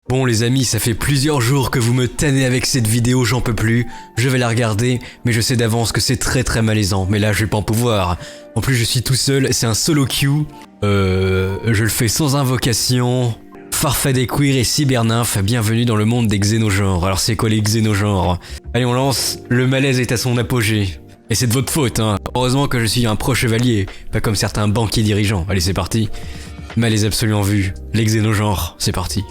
Bon les amis, ça fait plusieurs jours que vous me tannez avec cette vidéo, j'en peux plus. Je vais la regarder, mais je sais d'avance que c'est très malaisant. Mais là, je vais pas en pouvoir. En plus, je suis tout seul, c'est un solo queue. Je le fais sans invocation. Farfadet Queer et Cybernymph, bienvenue dans le monde des xénogenres. Alors c'est quoi les xénogenres? Allez, on lance, le malaise est à son apogée. Et c'est de votre faute, hein. Heureusement que je suis un pro-chevalier, pas comme certains banquiers dirigeants. Allez, c'est parti. Malaise absolument vu. Les xénogenres, c'est parti.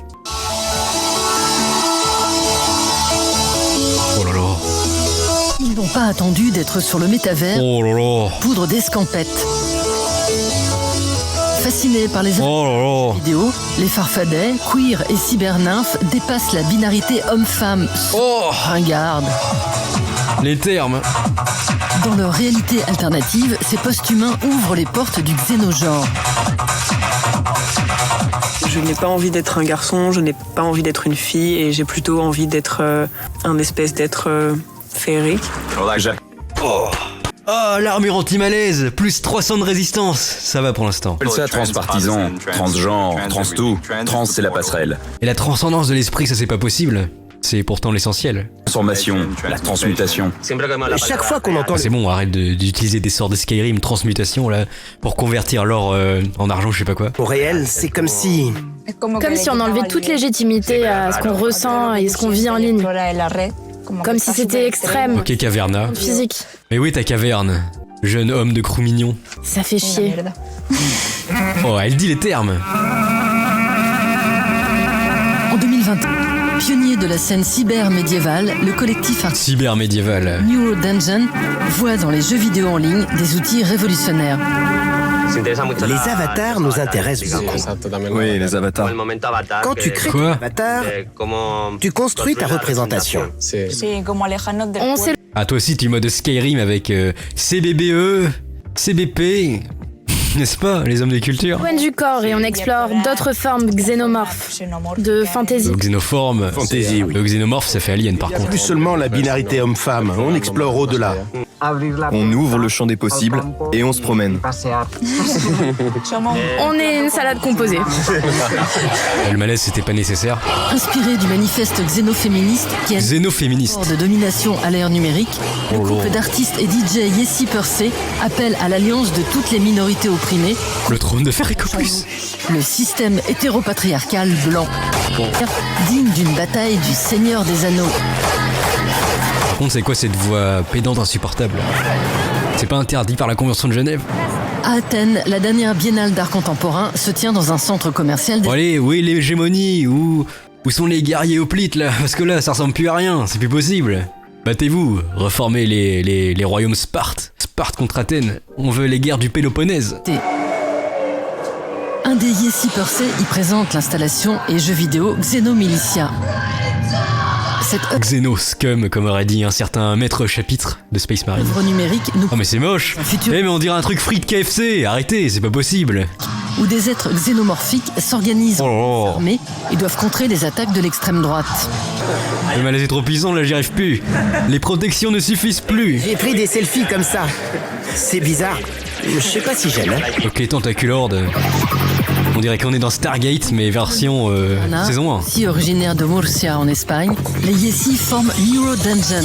Oh là là. Ils n'ont pas attendu d'être sur le métavers. Oh là là. Poudre d'escampette. Fascinés par les vidéos, les farfadets, queer et cybernymphes dépassent la binarité homme-femme. Ringarde. Les termes. Dans leur réalité alternative, ces post-humains ouvrent les portes du xénogenre. Je n'ai pas envie d'être un garçon, je n'ai pas envie d'être une fille et j'ai plutôt envie d'être un espèce d'être féerique. Oh, l'armure anti-malaise, plus 300 de résistance. Ça va pour l'instant. Appelle ça transpartisan, transgenre, trans-tout. Trans, c'est la passerelle. Et la transcendance de l'esprit, ça c'est pas possible. C'est pourtant l'essentiel. Transformation, la transmutation. Chaque fois qu'on entend... C'est bon, arrête d'utiliser des sorts de Skyrim, transmutation là, pour convertir l'or en argent, je sais pas quoi. Au réel, c'est comme si... Comme si on enlevait toute légitimité à ce qu'on ressent et ce qu'on vit en ligne. Comme si c'était extrême. Ok, Caverna. Physique. Mais oui, ta caverne, jeune homme de crew mignon. Ça fait chier. Oh, elle dit les termes. En 2021, pionnier de la scène cyber-médiévale, le collectif cyber-médiéval Neuro Dungeon voit dans les jeux vidéo en ligne des outils révolutionnaires. Les avatars nous intéressent beaucoup. Oui, les avatars. Quand tu crées ton avatar, tu construis ta représentation. On sait Ah, toi aussi, tu es mode Skyrim avec CBBE, CBP, n'est-ce pas, les hommes de culture? le point du corps et on explore d'autres formes xénomorphes, de fantaisie. Le xénoforme, Fantaisie, oui. Le xénomorphe, ça fait alien par contre. Plus seulement la binarité homme-femme, on explore au-delà. On ouvre le champ des possibles et on se promène. On est une salade composée. Le malaise, c'était pas nécessaire. Inspiré du manifeste xénoféministe qui a Xénoféministe. de domination à l'ère numérique, le couple d'artistes et DJ Yessi Persé appelle à l'alliance de toutes les minorités opprimées, Le trône de fer Écoplus. le système hétéropatriarcal blanc, digne d'une bataille du Seigneur des Anneaux. Par contre, c'est quoi cette voix pédante insupportable? C'est pas interdit par la Convention de Genève? À Athènes, la dernière biennale d'art contemporain se tient dans un centre commercial. Bon allez, où est l'hégémonie? Où sont les guerriers hoplites là? Parce que là, ça ressemble plus à rien, c'est plus possible. Battez-vous, reformez les royaumes Sparte. Sparte contre Athènes, on veut les guerres du Péloponnèse. Un des Yessi Persé y présente l'installation et jeux vidéo Xenomilitia. Cette Xenos, comme aurait dit un certain maître chapitre de Space Marine. œuvre numérique nous Oh mais c'est moche! futur Eh mais on dirait un truc free de KFC! Arrêtez, c'est pas possible! où des êtres xénomorphiques s'organisent Oh là en là. armée et doivent contrer les attaques de l'extrême droite. Le malaise est trop puissant, là j'y arrive plus! Les protections ne suffisent plus! J'ai pris des selfies comme ça. C'est bizarre. Je sais pas si j'aime. Ok, Tentaculord. On dirait qu'on est dans Stargate, mais version saison 1. Si originaire de Murcia en Espagne, les Yessi forment Neuro Dungeon.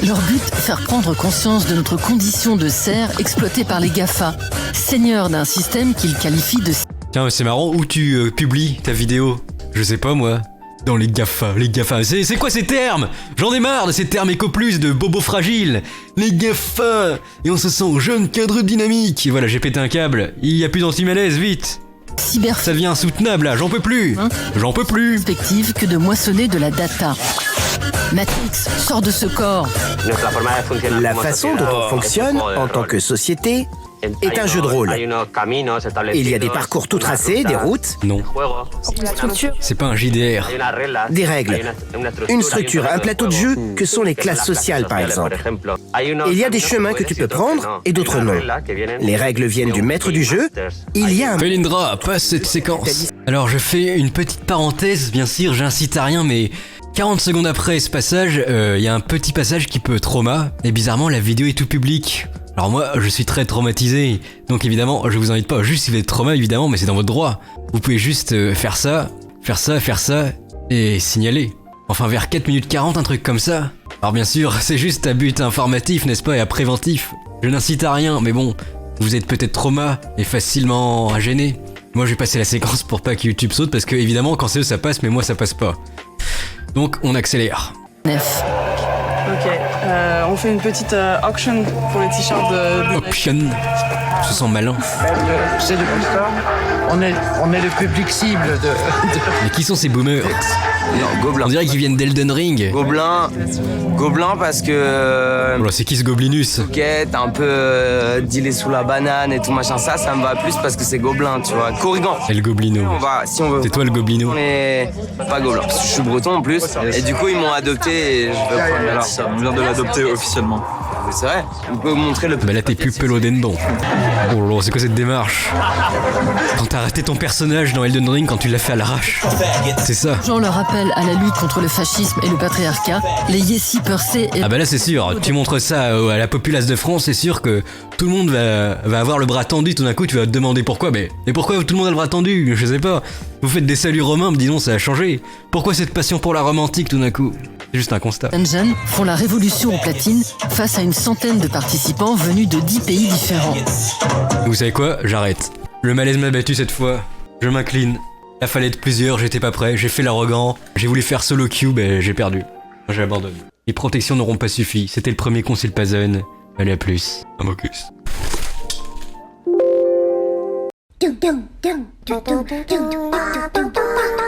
Leur but, faire prendre conscience de notre condition de serfs exploités par les GAFA, seigneurs d'un système qu'ils qualifient de... Tiens, c'est marrant, où tu publies ta vidéo? Je sais pas moi. Dans les GAFA. C'est quoi ces termes? J'en ai marre de ces termes écoplus de bobo fragiles. Les GAFA. Et on se sent jeune cadre dynamique. Et voilà, j'ai pété un câble. Il y a plus d'anti-malaise, vite. cyber Ça devient insoutenable là, j'en peux plus. J'en peux plus. perspective que de moissonner de la data. Matrix, sort de ce corps. La façon dont on fonctionne en tant que société est un jeu de rôle. Il y a des parcours tout tracés, des routes, Non, c'est pas un JDR. des règles, une structure, un plateau de jeu que sont les classes sociales par exemple. Il y a des chemins que tu peux prendre et d'autres non. Les règles viennent du maître du jeu. Il y a un... Felindra, passe cette séquence. Alors je fais une petite parenthèse, bien sûr, j'incite à rien, mais 40 secondes après ce passage, il y a un petit passage qui peut trauma, et bizarrement la vidéo est tout publique. Alors moi, je suis très traumatisé, donc évidemment, je vous invite pas juste si vous êtes trauma, évidemment, mais c'est dans votre droit. Vous pouvez juste faire ça, et signaler. Enfin vers 4 minutes 40, un truc comme ça. Alors bien sûr, c'est juste à but informatif, n'est-ce pas, et à préventif. Je n'incite à rien, mais bon, vous êtes peut-être trauma et facilement à gêner. Moi j'ai passé la séquence pour pas que YouTube saute, parce que évidemment quand c'est eux ça passe, mais moi ça passe pas. Donc on accélère. Nef. Ok, on fait une petite auction pour les t-shirts de... Option. Je sens malin. C'est depuis ça. On est le public cible de... Mais qui sont ces boomers? Non, Gobelin. On dirait qu'ils viennent d'Elden Ring. Gobelin parce que... Oh là, c'est qui ce Goblinus? Quête, un peu dealer sous la banane et tout machin, ça me va plus parce que c'est Gobelin, tu vois. Corrigan. Et le Goblino. Si on veut. C'est toi le Goblino. Mais pas Gobelin, parce que je suis breton en plus. Et du coup, ils m'ont adopté et je veux prendre là. On vient de l'adopter officiellement. C'est vrai, on peut vous montrer le... Bah là t'es plus pelot d'Endon. Oh là, c'est quoi cette démarche? Quand t'as raté ton personnage dans Elden Ring, quand tu l'as fait à l'arrache. C'est ça. Jean le rappelle à la lutte contre le fascisme et le patriarcat, les Yessi Persé et... Ah bah là c'est sûr, tu montres ça à la populace de France, c'est sûr que tout le monde va avoir le bras tendu, tout d'un coup tu vas te demander pourquoi, mais pourquoi tout le monde a le bras tendu? Je sais pas. Vous faites des saluts romains, dis donc ça a changé. Pourquoi cette passion pour la Rome antique tout d'un coup? C'est juste un constat. Dungeon font la révolution au platine face à une centaine de participants venus de 10 pays différents. Vous savez quoi? J'arrête. Le malaise m'a battu cette fois. Je m'incline. Il fallait être plusieurs, j'étais pas prêt, j'ai fait l'arrogant. J'ai voulu faire solo queue, ben j'ai perdu. J'ai abandonné. Les protections n'auront pas suffi. C'était le premier concile Pazone. Allez à plus. Un mocus. Dum dum dum dum dum dum dum dum dum.